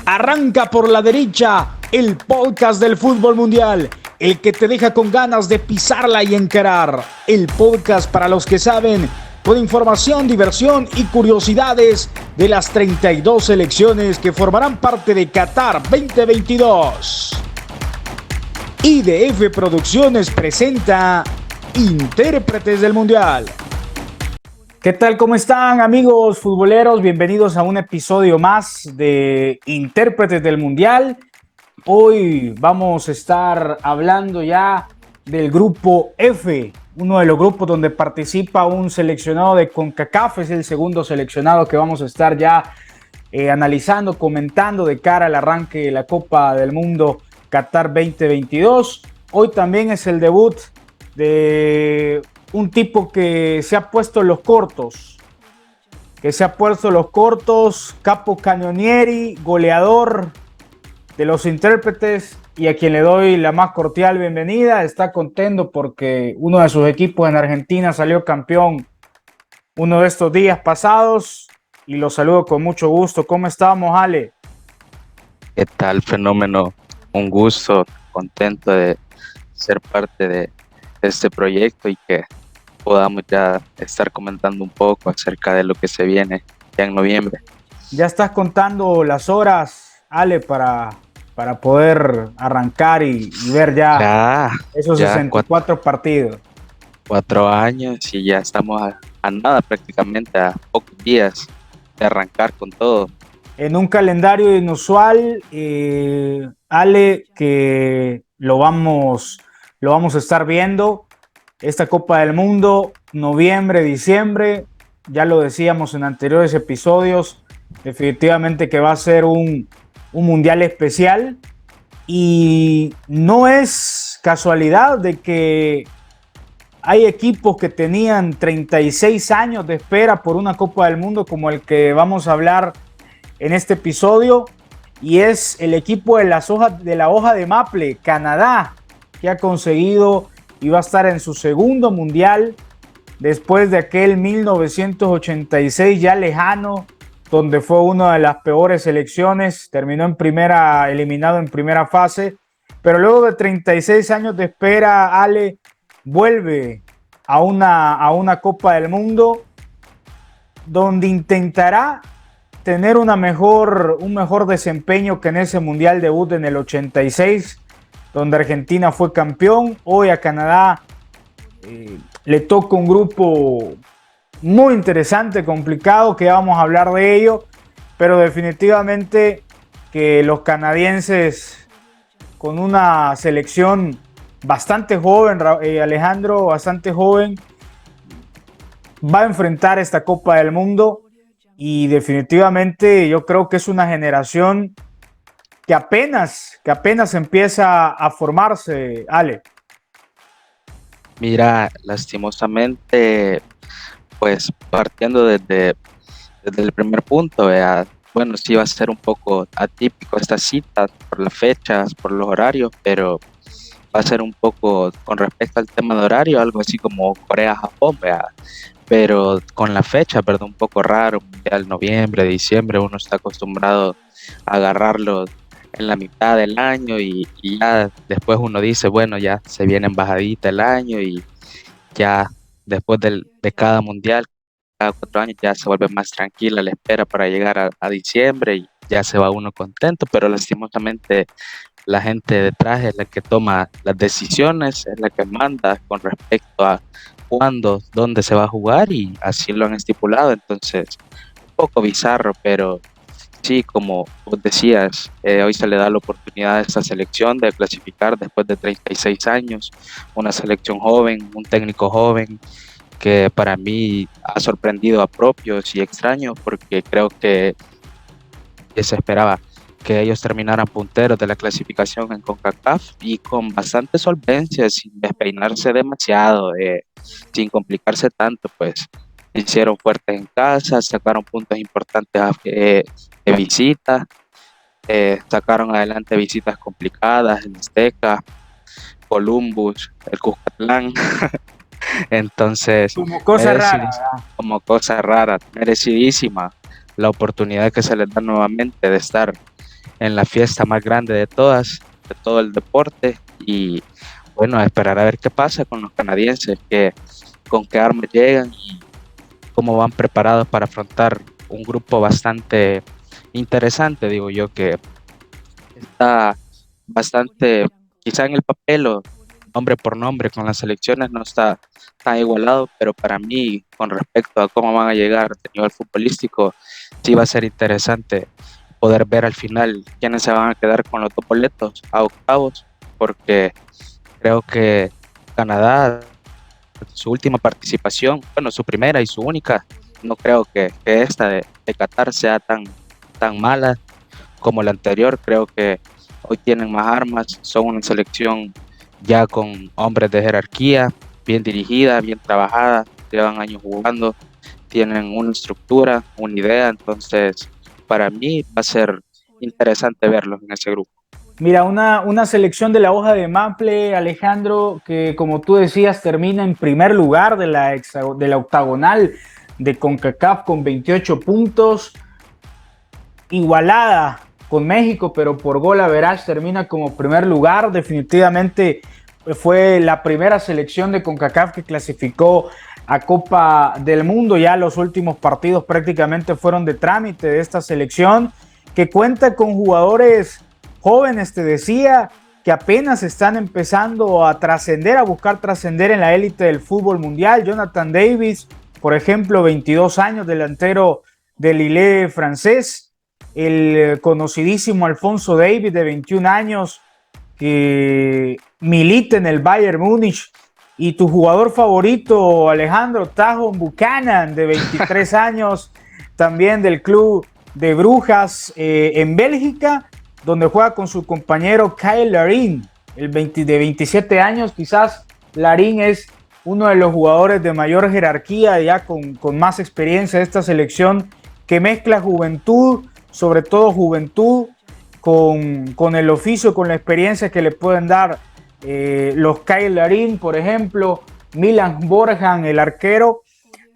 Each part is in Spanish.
Arranca por la derecha, el podcast del fútbol mundial, el que te deja con ganas de pisarla y encarar. El podcast para los que saben, con información, diversión y curiosidades de las 32 selecciones que formarán parte de Qatar 2022. IDF Producciones presenta Intérpretes del Mundial. ¿Qué tal? ¿Cómo están, amigos futboleros? Bienvenidos a un episodio más de Intérpretes del Mundial. Hoy vamos a estar hablando ya del grupo F, uno de los grupos donde participa un seleccionado de CONCACAF. Es el segundo seleccionado que vamos a estar ya analizando, comentando de cara al arranque de la Copa del Mundo Qatar 2022. Hoy también es el debut de un tipo que se ha puesto los cortos, Capo Cannonieri, goleador de los intérpretes, y a quien le doy la más cordial bienvenida. Está contento porque uno de sus equipos en Argentina salió campeón uno de estos días pasados, y lo saludo con mucho gusto. ¿Cómo estamos, Ale? ¿Qué tal, Fenómeno? Un gusto, contento de ser parte de este proyecto y que podamos ya estar comentando un poco acerca de lo que se viene ya en noviembre. Ya estás contando las horas, Ale, para poder arrancar y ver ya esos 64 partidos. 4 años y ya estamos a nada, prácticamente a pocos días de arrancar con todo. En un calendario inusual, Ale, que lo vamos a estar viendo. Esta Copa del Mundo, noviembre, diciembre, ya lo decíamos en anteriores episodios, definitivamente que va a ser un mundial especial, y no es casualidad de que hay equipos que tenían 36 años de espera por una Copa del Mundo como el que vamos a hablar en este episodio, y es el equipo de la hoja de Maple, Canadá, que ha conseguido y va a estar en su segundo mundial después de aquel 1986 ya lejano, donde fue una de las peores selecciones, terminó eliminado en primera fase, pero luego de 36 años de espera, Ale vuelve a una Copa del Mundo donde intentará tener un mejor desempeño que en ese mundial debut en el 86, donde Argentina fue campeón. Hoy a Canadá le toca un grupo muy interesante, complicado, que ya vamos a hablar de ello, pero definitivamente que los canadienses, con una selección bastante joven, Alejandro, bastante joven, va a enfrentar esta Copa del Mundo, y definitivamente yo creo que es una generación que apenas empieza a formarse, Ale. Mira, lastimosamente, pues partiendo desde el primer punto, bueno, sí va a ser un poco atípico esta cita por las fechas, por los horarios, pero va a ser un poco con respecto al tema de horario, algo así como Corea-Japón, pero con la fecha, un poco raro, mundial noviembre, diciembre, uno está acostumbrado a agarrarlo en la mitad del año y ya después uno dice, bueno, ya se viene en bajadita el año y ya después de cada mundial, cada 4 años ya se vuelve más tranquila la espera para llegar a diciembre y ya se va uno contento, pero lastimosamente la gente detrás es la que toma las decisiones, es la que manda con respecto a cuándo, dónde se va a jugar y así lo han estipulado. Entonces, un poco bizarro, pero sí, como vos decías, hoy se le da la oportunidad a esta selección de clasificar después de 36 años, una selección joven, un técnico joven que para mí ha sorprendido a propios y extraños porque creo que se esperaba que ellos terminaran punteros de la clasificación en CONCACAF y con bastante solvencia, sin despeinarse demasiado, sin complicarse tanto, pues hicieron fuertes en casa, sacaron puntos importantes de visita, sacaron adelante visitas complicadas en Azteca, Columbus, el Cuscatlán. Entonces, Como cosa rara. Merecidísima la oportunidad que se les da nuevamente de estar en la fiesta más grande de todas, de todo el deporte. Y bueno, a esperar a ver qué pasa con los canadienses, con qué armas llegan y cómo van preparados para afrontar un grupo bastante interesante, digo yo, que está bastante, quizá en el papel o nombre por nombre con las selecciones no está tan igualado, pero para mí, con respecto a cómo van a llegar a nivel futbolístico, sí va a ser interesante poder ver al final quiénes se van a quedar con los dos boletos a octavos, porque creo que Canadá, su última participación, bueno, su primera y su única, no creo que esta de Qatar sea tan mala como la anterior. Creo que hoy tienen más armas, son una selección ya con hombres de jerarquía, bien dirigida, bien trabajada, llevan años jugando, tienen una estructura, una idea, entonces para mí va a ser interesante verlos en ese grupo. Mira, una selección de la hoja de Maple, Alejandro, que como tú decías, termina en primer lugar de la octagonal de CONCACAF con 28 puntos, igualada con México, pero por gol average termina como primer lugar. Definitivamente fue la primera selección de CONCACAF que clasificó a Copa del Mundo. Ya los últimos partidos prácticamente fueron de trámite de esta selección, que cuenta con jugadores jóvenes, te decía, que apenas están empezando a trascender, a buscar trascender en la élite del fútbol mundial. Jonathan Davis, por ejemplo, 22 años, delantero del Lille francés. El conocidísimo Alphonso Davies, de 21 años, que milita en el Bayern Múnich. Y tu jugador favorito, Alejandro, Tajon Buchanan, de 23 años, también del club de Brujas en Bélgica, donde juega con su compañero Kyle Larin, de 27 años. Quizás Larin es uno de los jugadores de mayor jerarquía, ya con más experiencia de esta selección, que mezcla juventud, sobre todo juventud, con el oficio, con la experiencia que le pueden dar los Kyle Larin, por ejemplo, Milan Borjan, el arquero,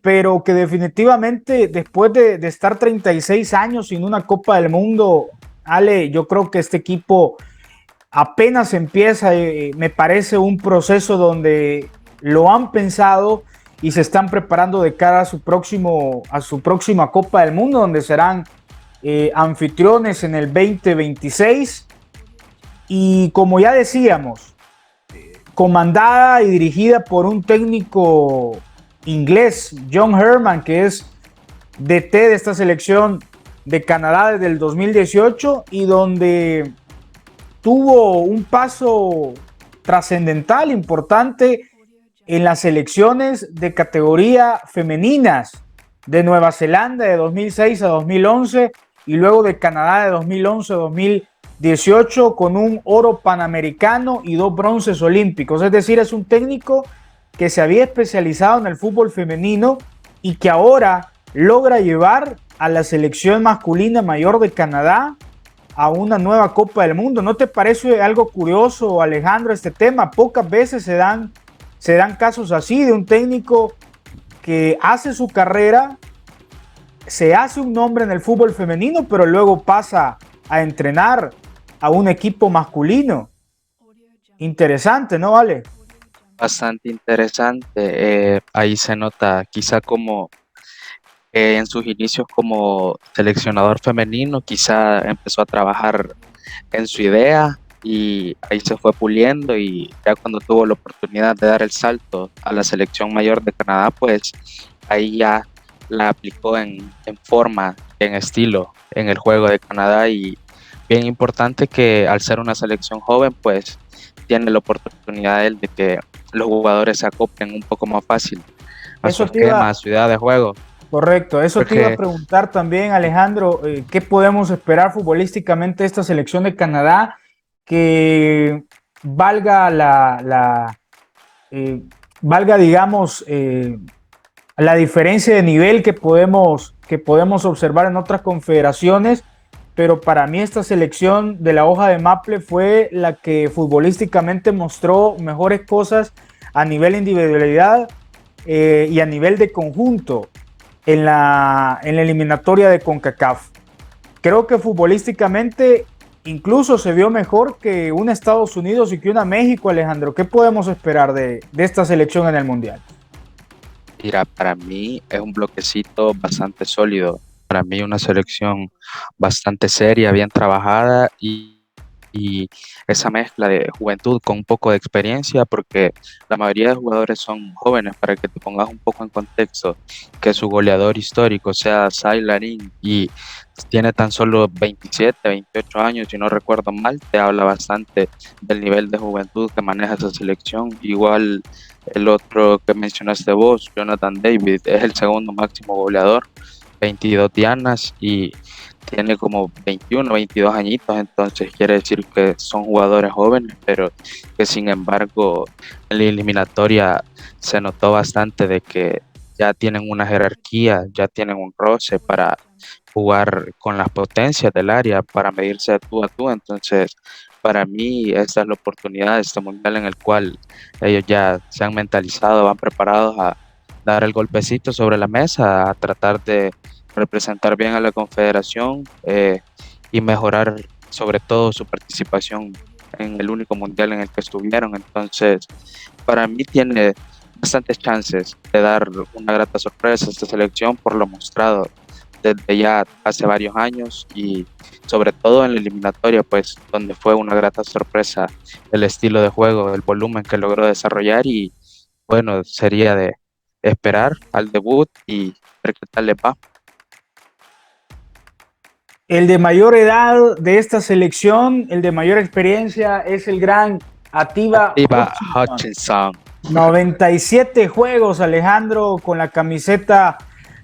pero que definitivamente después de estar 36 años sin una Copa del Mundo, Ale, yo creo que este equipo apenas empieza, me parece un proceso donde lo han pensado y se están preparando de cara a su próxima Copa del Mundo, donde serán anfitriones en el 2026. Y como ya decíamos, comandada y dirigida por un técnico inglés, John Herman, que es DT de esta selección de Canadá desde el 2018 y donde tuvo un paso trascendental, importante en las selecciones de categoría femeninas de Nueva Zelanda de 2006 a 2011 y luego de Canadá de 2011 a 2018 con un oro panamericano y 2 bronces olímpicos. Es decir, es un técnico que se había especializado en el fútbol femenino y que ahora logra llevar a la selección masculina mayor de Canadá a una nueva Copa del Mundo. ¿No te parece algo curioso, Alejandro, este tema? Pocas veces se dan casos así de un técnico que hace su carrera, se hace un nombre en el fútbol femenino, pero luego pasa a entrenar a un equipo masculino. Interesante, ¿no, Ale? Bastante interesante. Ahí se nota quizá como en sus inicios como seleccionador femenino, quizá empezó a trabajar en su idea y ahí se fue puliendo y ya cuando tuvo la oportunidad de dar el salto a la selección mayor de Canadá, pues ahí ya la aplicó en forma, en estilo, en el juego de Canadá. Y bien importante que al ser una selección joven, pues tiene la oportunidad él de que los jugadores se acoplen un poco más fácil a su Eso te iba, esquema, a su idea de juego. correcto, eso te iba a Porque preguntar también, Alejandro, ¿qué podemos esperar futbolísticamente de esta selección de Canadá que valga eh, valga, digamos, la diferencia de nivel que podemos observar en otras confederaciones? Pero para mí esta selección de la hoja de Maple fue la que futbolísticamente mostró mejores cosas a nivel individualidad y a nivel de conjunto en la eliminatoria de CONCACAF. Creo que futbolísticamente incluso se vio mejor que un Estados Unidos y que una México, Alejandro. ¿Qué podemos esperar de esta selección en el Mundial? Mira, para mí es un bloquecito bastante sólido. Para mí una selección bastante seria, bien trabajada y esa mezcla de juventud con un poco de experiencia, porque la mayoría de jugadores son jóvenes, para que te pongas un poco en contexto, que su goleador histórico sea Sai Larin y tiene tan solo 27, 28 años, si no recuerdo mal, te habla bastante del nivel de juventud que maneja esa selección. Igual el otro que mencionaste vos, Jonathan David, es el segundo máximo goleador, 22 dianas y tiene como 21, 22 añitos, entonces quiere decir que son jugadores jóvenes, pero que sin embargo en la eliminatoria se notó bastante de que ya tienen una jerarquía, ya tienen un roce para jugar con las potencias del área, para medirse de tú a tú. Entonces, para mí, esta es la oportunidad de este mundial en el cual ellos ya se han mentalizado, van preparados a dar el golpecito sobre la mesa, a tratar de representar bien a la Confederación y mejorar sobre todo su participación en el único mundial en el que estuvieron. Entonces, para mí tiene bastantes chances de dar una grata sorpresa a esta selección por lo mostrado desde ya hace varios años y sobre todo en la eliminatoria, pues donde fue una grata sorpresa el estilo de juego, el volumen que logró desarrollar y bueno, sería de esperar al debut y ver qué tal le va. El de mayor edad de esta selección, el de mayor experiencia, es el gran Atiba Iba Hutchinson. Hutchinson. 97 juegos, Alejandro, con la camiseta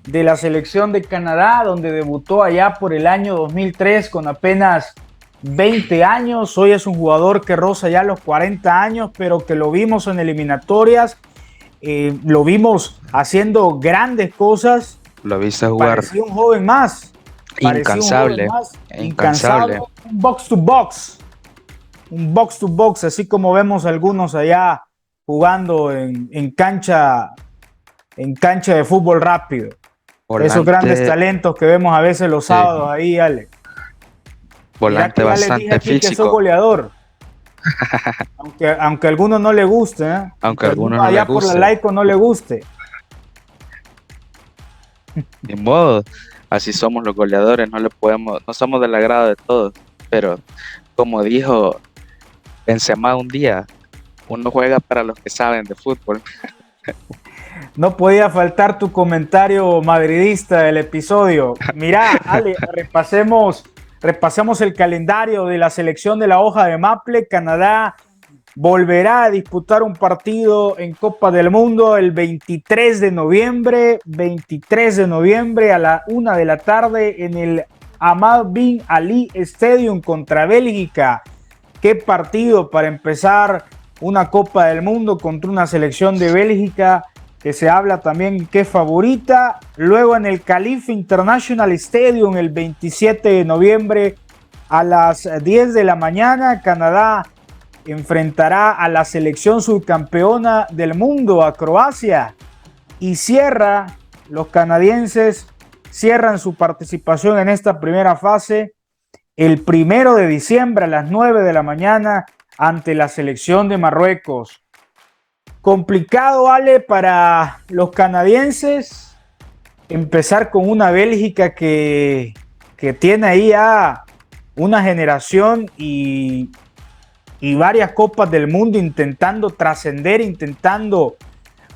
de la selección de Canadá, donde debutó allá por el año 2003 con apenas 20 años. Hoy es un jugador que roza ya los 40 años, pero que lo vimos en eliminatorias, lo vimos haciendo grandes cosas. Lo viste jugar Parecía un joven más. Parecía un joven incansable, más, incansable. un box to box, así como vemos algunos allá jugando en cancha de fútbol rápido. Esos grandes Volante, talentos que vemos a veces los sí, sábados ahí, Ale. Mira volante que ya les dije bastante aquí que sos físico, goleador, aunque a algunos no le guste, ¿eh? aunque Aunque a a algunos algunos no les allá por la guste. Laico no le guste. Ni modo, así somos los goleadores, no le podemos, no somos del agrado de todos, pero como dijo Benzema un día, uno juega para los que saben de fútbol. No podía faltar tu comentario madridista del episodio. Mirá, Ale, repasemos el calendario de la selección de la hoja de Maple. Canadá volverá a disputar un partido en Copa del Mundo el 23 de noviembre a la 1 de la tarde en el Ahmad Bin Ali Stadium contra Bélgica. Qué partido para empezar una Copa del Mundo contra una selección de Bélgica que se habla también que es favorita. Luego en el Khalifa International Stadium el 27 de noviembre a las 10 de la mañana, Canadá enfrentará a la selección subcampeona del mundo, a Croacia, y los canadienses cierran su participación en esta primera fase el 1 de diciembre a las 9 de la mañana ante la selección de Marruecos. Complicado, Ale, para los canadienses empezar con una Bélgica que tiene ahí a una generación y varias copas del mundo intentando trascender, intentando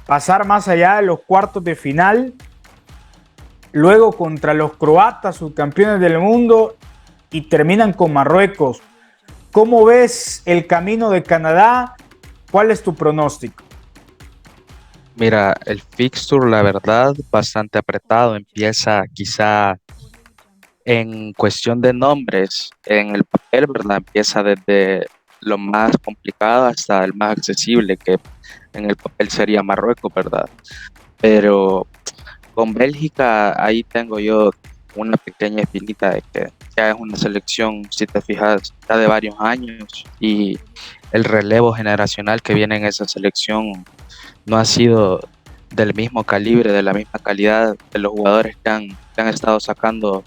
pasar más allá de los cuartos de final. Luego contra los croatas, subcampeones del mundo, y terminan con Marruecos. ¿Cómo ves el camino de Canadá? ¿Cuál es tu pronóstico? Mira, el fixture, la verdad, bastante apretado. Empieza quizá en cuestión de nombres, en el papel, ¿verdad? Empieza desde lo más complicado hasta el más accesible, que en el papel sería Marruecos, ¿verdad? Pero con Bélgica, ahí tengo yo una pequeña espinita de que ya es una selección, si te fijas, ya de varios años y el relevo generacional que viene en esa selección no ha sido del mismo calibre, de la misma calidad de los jugadores que han estado sacando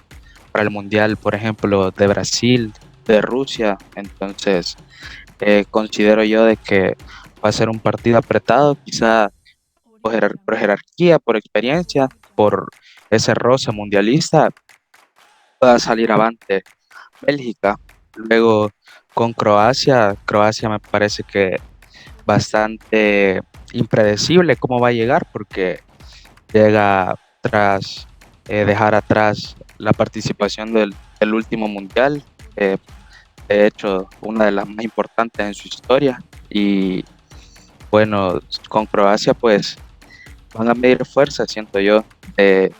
para el Mundial, por ejemplo, de Brasil. de Rusia. Entonces, considero yo de que va a ser un partido apretado, quizá por jerarquía, por experiencia, por ese roce mundialista, pueda salir avante Bélgica. Luego con Croacia, Croacia me parece que bastante impredecible cómo va a llegar porque llega tras dejar atrás la participación del último mundial, de hecho una de las más importantes en su historia. Y bueno, con Croacia pues van a medir fuerza, siento yo, de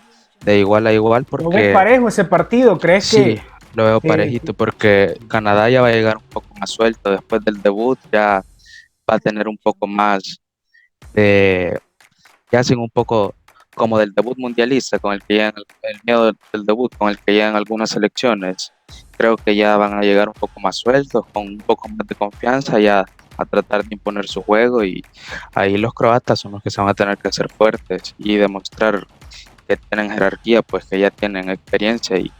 igual a igual, ¿Lo ves porque parejo ese partido? ¿Crees sí, lo veo que parejito, porque Canadá ya va a llegar un poco más suelto después del debut, ya va a tener un poco más de, ya hacen un poco como del debut mundialista, con el que llegan el miedo del debut, con el que llegan algunas selecciones. Creo que ya van a llegar un poco más sueltos, con un poco más de confianza, ya a tratar de imponer su juego, y ahí los croatas son los que se van a tener que hacer fuertes y demostrar que tienen jerarquía, pues que ya tienen experiencia y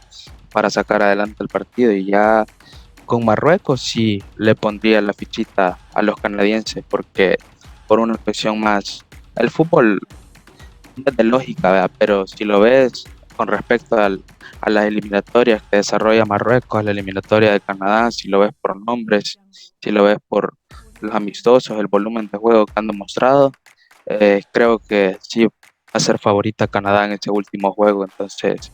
para sacar adelante el partido. Y ya con Marruecos sí le pondría la fichita a los canadienses, porque por una cuestión más, el fútbol no es de lógica, ¿verdad? Pero si lo ves con respecto a las eliminatorias que desarrolla Marruecos, a la eliminatoria de Canadá, si lo ves por nombres, si lo ves por los amistosos, el volumen de juego que han demostrado, creo que sí va a ser favorita Canadá en ese último juego. Entonces,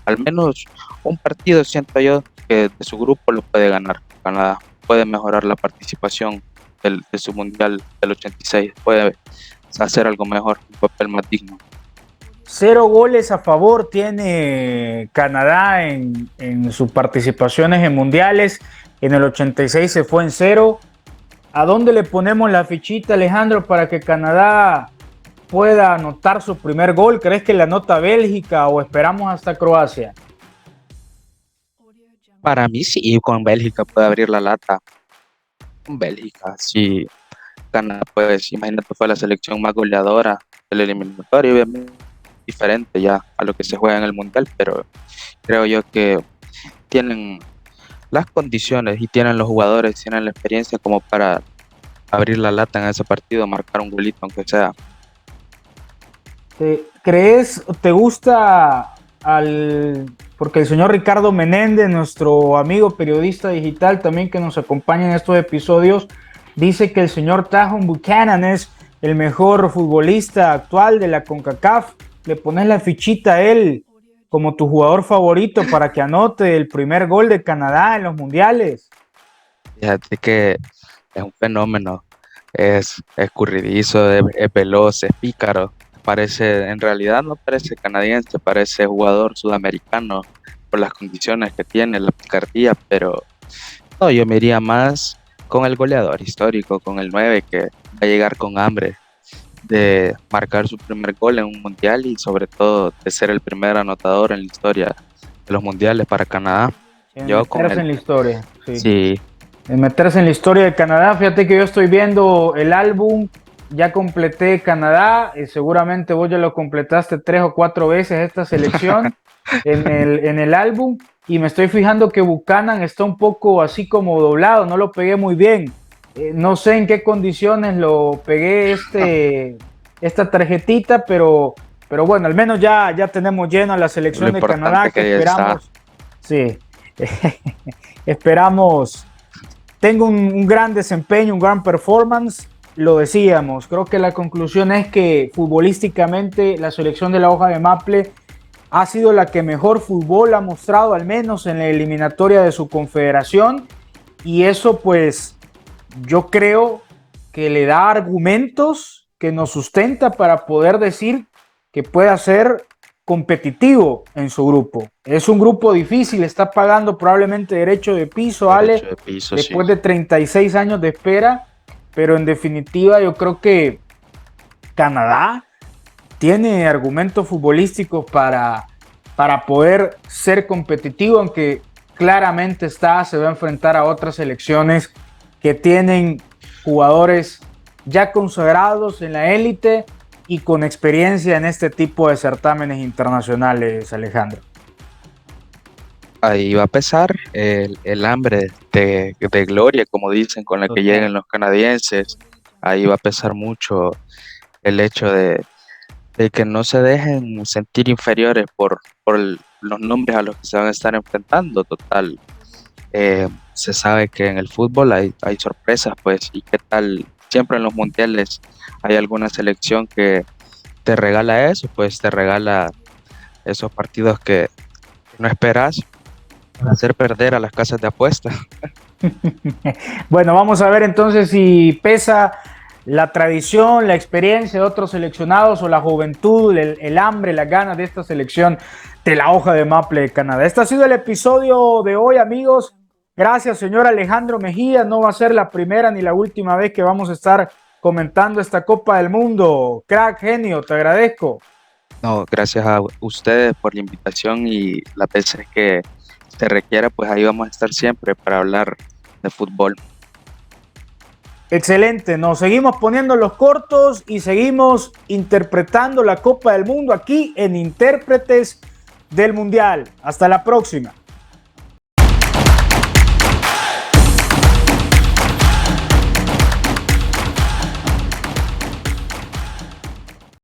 al menos un partido siento yo que de su grupo lo puede ganar Canadá, puede mejorar la participación de su mundial del 86, puede hacer algo mejor, un papel más digno. 0 goles a favor tiene Canadá en sus participaciones en mundiales? En el 86 se fue en cero. ¿A dónde le ponemos la fichita, Alejandro, para que Canadá pueda anotar su primer gol? ¿Crees que la anota Bélgica o esperamos hasta Croacia? Para mí sí, con Bélgica puede abrir la lata. Con Bélgica, sí, Canadá, pues imagínate, fue la selección más goleadora del eliminatorio, obviamente diferente ya a lo que se juega en el mundial, pero creo yo que tienen las condiciones y tienen los jugadores, tienen la experiencia como para abrir la lata en ese partido, marcar un golito aunque sea. ¿Te gusta porque el señor Ricardo Menéndez, nuestro amigo periodista digital también que nos acompaña en estos episodios, dice que el señor Tajon Buchanan es el mejor futbolista actual de la CONCACAF? ¿Le pones la fichita a él como tu jugador favorito para que anote el primer gol de Canadá en los mundiales? Fíjate que es un fenómeno, es escurridizo, es veloz, es pícaro. Parece, en realidad no parece canadiense, parece jugador sudamericano por las condiciones que tiene, la picardía, pero no, yo me iría más con el goleador histórico, con el 9 que va a llegar con hambre de marcar su primer gol en un mundial y sobre todo de ser el primer anotador en la historia de los mundiales para Canadá. En Yo con meterse él, en la historia, sí. sí, En meterse en la historia de Canadá. Fíjate que yo estoy viendo el álbum, ya completé Canadá, y seguramente vos ya lo completaste 3 o 4 veces esta selección en el álbum, y me estoy fijando que Buchanan está un poco así como doblado, no lo pegué muy bien. No sé en qué condiciones lo pegué esta tarjetita, pero bueno, al menos ya tenemos lleno la lo selección de importante Canadá, que que ya está. esperamos, sí, esperamos tengo un gran desempeño, un gran performance. Lo decíamos, creo que la conclusión es que futbolísticamente la selección de la hoja de Maple ha sido la que mejor fútbol ha mostrado, al menos en la eliminatoria de su confederación, y eso pues yo creo que le da argumentos que nos sustenta para poder decir que puede ser competitivo en su grupo. Es un grupo difícil, está pagando probablemente derecho de piso, Derecho Ale, de piso, sí. después de 36 años de espera, pero en definitiva yo creo que Canadá tiene argumentos futbolísticos para poder ser competitivo, aunque claramente se va a enfrentar a otras selecciones que tienen jugadores ya consagrados en la élite y con experiencia en este tipo de certámenes internacionales, Alejandro. ahí va a pesar el hambre de gloria, como dicen, con la que Total. llegan los canadienses. Ahí va a pesar mucho el hecho de que no se dejen sentir inferiores por los nombres a los que se van a estar enfrentando. Total, se sabe que en el fútbol hay sorpresas, pues, y qué tal, siempre en los mundiales hay alguna selección que te regala eso, pues te regala esos partidos que no esperas para hacer perder a las casas de apuestas. Bueno, vamos a ver entonces si pesa la tradición, la experiencia de otros seleccionados o la juventud, el hambre, las ganas de esta selección de la hoja de maple de Canadá. Este ha sido el episodio de hoy, amigos. Gracias, señor Alejandro Mejía. No va a ser la primera ni la última vez que vamos a estar comentando esta Copa del Mundo. Crack, genio, te agradezco. No, gracias a ustedes por la invitación y las veces que se requiera, pues ahí vamos a estar siempre para hablar de fútbol. Excelente, nos seguimos poniendo los cortos y seguimos interpretando la Copa del Mundo aquí en Intérpretes del Mundial. Hasta la próxima.